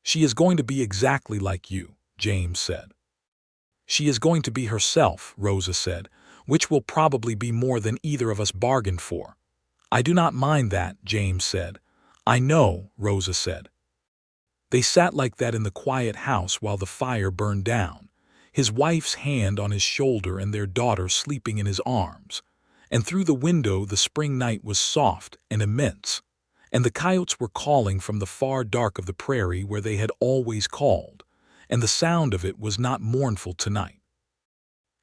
"She is going to be exactly like you," James said. "She is going to be herself," Rosa said, "which will probably be more than either of us bargained for." "I do not mind that," James said. "I know," Rosa said. They sat like that in the quiet house while the fire burned down, his wife's hand on his shoulder and their daughter sleeping in his arms. And through the window the spring night was soft and immense, and the coyotes were calling from the far dark of the prairie where they had always called, and the sound of it was not mournful tonight.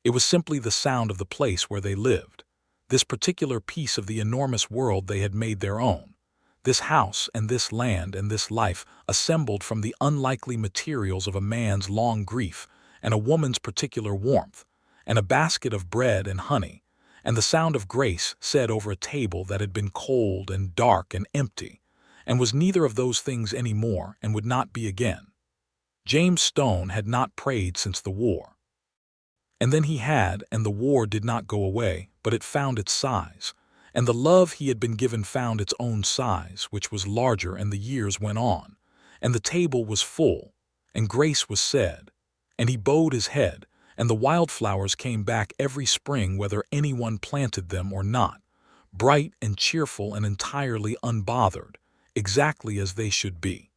It was simply the sound of the place where they lived, this particular piece of the enormous world they had made their own, this house and this land and this life assembled from the unlikely materials of a man's long grief and a woman's particular warmth, and a basket of bread and honey, and the sound of grace said over a table that had been cold and dark and empty, and was neither of those things any more and would not be again. James Stone had not prayed since the war. And then he had, and the war did not go away, but it found its size, and the love he had been given found its own size, which was larger, and the years went on, and the table was full, and grace was said, and he bowed his head, and the wildflowers came back every spring whether anyone planted them or not, bright and cheerful and entirely unbothered, exactly as they should be.